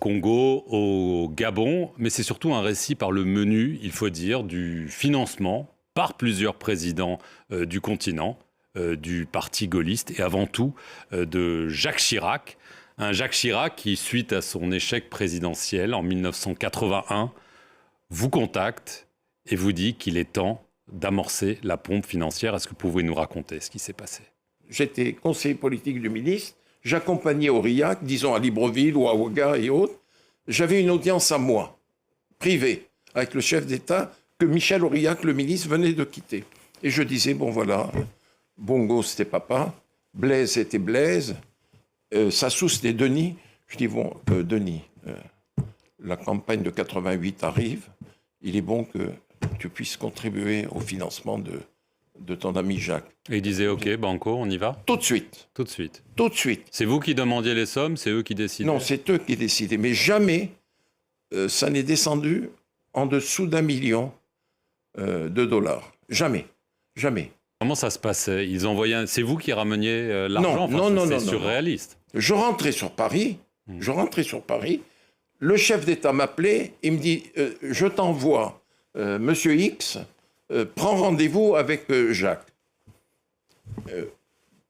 Congo, au Gabon, mais c'est surtout un récit par le menu, il faut dire, du financement par plusieurs présidents du continent, du parti gaulliste et avant tout de Jacques Chirac. Un Jacques Chirac qui, suite à son échec présidentiel en 1981, vous contacte et vous dit qu'il est temps d'amorcer la pompe financière. Est-ce que vous pouvez nous raconter ce qui s'est passé? J'étais conseiller politique du ministre, j'accompagnais Aurillac, disons à Libreville ou à Ouaga et autres. J'avais une audience à moi, privée, avec le chef d'État que Michel Aurillac, le ministre, venait de quitter. Et je disais, bon voilà, Bongo c'était papa, Blaise c'était Blaise, Sassou c'était Denis. Je dis, bon, Denis, la campagne de 88 arrive, il est bon que tu puisses contribuer au financement de ton ami Jacques. Et il disait, OK, banco, on y va? Tout de suite. Tout de suite. Tout de suite. C'est vous qui demandiez les sommes, c'est eux qui décidaient? Non, c'est eux qui décidaient. Mais jamais ça n'est descendu en dessous d'1 million de dollars. Jamais. Jamais. Comment ça se passait? Ils envoyaient c'est vous qui rameniez l'argent? Non, c'est surréaliste. Je rentrais sur Paris. Le chef d'État m'appelait. Il me dit, je t'envoie Monsieur X, prends rendez-vous avec Jacques.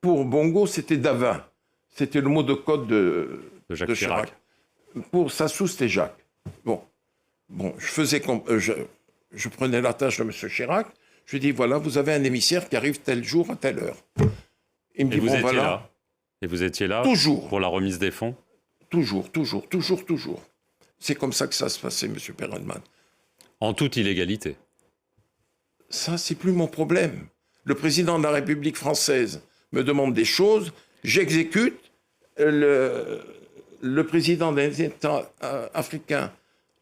Pour Bongo, c'était Davin. C'était le mot de code de Jacques Chirac. Pour Sassou, c'était Jacques. Bon, je prenais la tâche de M. Chirac. Je lui dis, voilà, vous avez un émissaire qui arrive tel jour à telle heure. Il me dit, vous étiez voilà. là? Et vous étiez là? Toujours. Pour la remise des fonds? Toujours. C'est comme ça que ça se passait, M. Perelman. En toute illégalité? Ça, c'est plus mon problème. Le président de la République française me demande des choses, j'exécute. Le président des États africains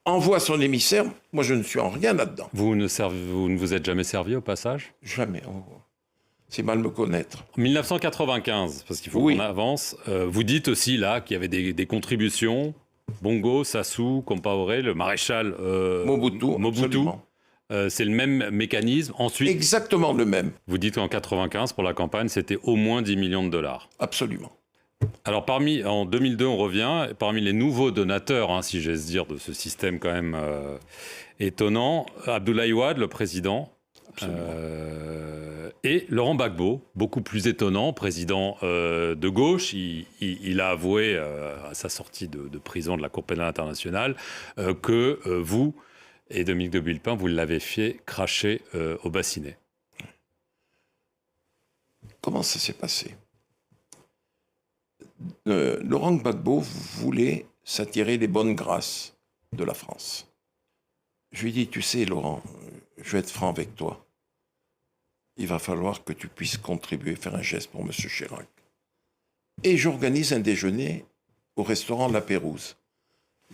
envoie son émissaire. Moi, je ne suis en rien là-dedans. Vous ne vous êtes jamais servi au passage? Jamais. Oh. C'est mal me connaître. En 1995, parce qu'il faut qu'on avance, vous dites aussi là qu'il y avait des contributions. Bongo, Sassou, Compaoré, le maréchal Mobutu. C'est le même mécanisme. Ensuite, exactement le même. Vous dites qu'en 95, pour la campagne, c'était au moins 10 millions de dollars. Absolument. Alors, en 2002, on revient, parmi les nouveaux donateurs, si j'ose dire, de ce système quand même étonnant, Abdoulaye Wade, le président, et Laurent Gbagbo, beaucoup plus étonnant, président de gauche. Il a avoué à sa sortie de prison de la Cour pénale internationale que vous et Dominique de Villepin, vous l'avez fait cracher au bassinet. Comment ça s'est passé? Laurent Gbagbo voulait s'attirer les bonnes grâces de la France. Je lui ai dit, tu sais, Laurent, je vais être franc avec toi. Il va falloir que tu puisses contribuer, faire un geste pour M. Chirac. Et j'organise un déjeuner au restaurant La Pérouse.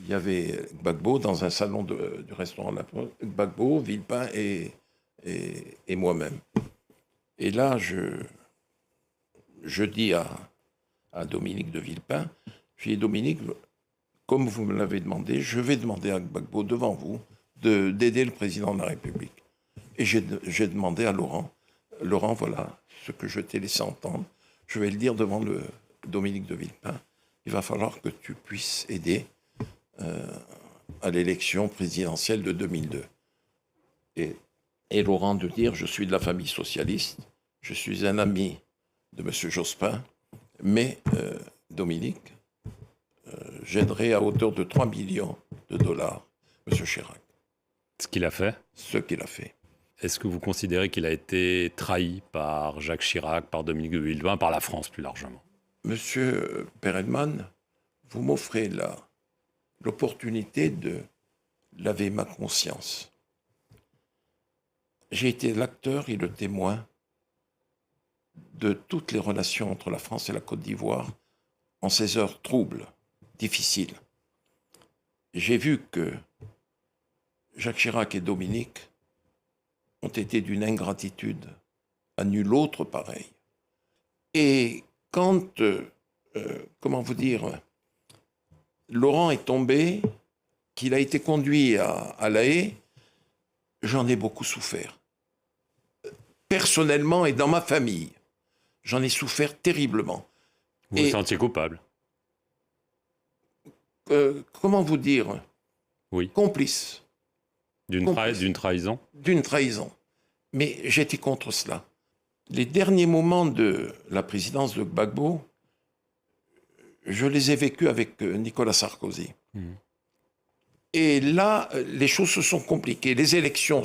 Il y avait Gbagbo dans un salon du restaurant La Pérouse, Gbagbo, Villepin et moi-même. Et là, je dis à Dominique de Villepin, je lui dis, Dominique, comme vous me l'avez demandé, je vais demander à Gbagbo devant vous d'aider le président de la République. Et j'ai demandé à Laurent, voilà ce que je t'ai laissé entendre, je vais le dire devant Dominique de Villepin, il va falloir que tu puisses aider à l'élection présidentielle de 2002. Et Laurent de dire, je suis de la famille socialiste, je suis un ami de M. Jospin, mais Dominique, j'aiderai à hauteur de 3 millions de dollars M. Chirac. Ce qu'il a fait? Ce qu'il a fait. Est-ce que vous considérez qu'il a été trahi par Jacques Chirac, par Dominique de Villepin, par la France plus largement? Monsieur Perelman, vous m'offrez l'opportunité de laver ma conscience. J'ai été l'acteur et le témoin de toutes les relations entre la France et la Côte d'Ivoire en ces heures troubles, difficiles. J'ai vu que Jacques Chirac et Dominique ont été d'une ingratitude à nul autre pareil. Et quand, comment vous dire, Laurent est tombé, qu'il a été conduit à La Haye, j'en ai beaucoup souffert. Personnellement et dans ma famille, j'en ai souffert terriblement. Vous vous sentiez coupable? comment vous dire, Oui. complice D'une trahison. d'une trahison. Mais j'étais contre cela. Les derniers moments de la présidence de Gbagbo, je les ai vécus avec Nicolas Sarkozy. Et là, les choses se sont compliquées. Les élections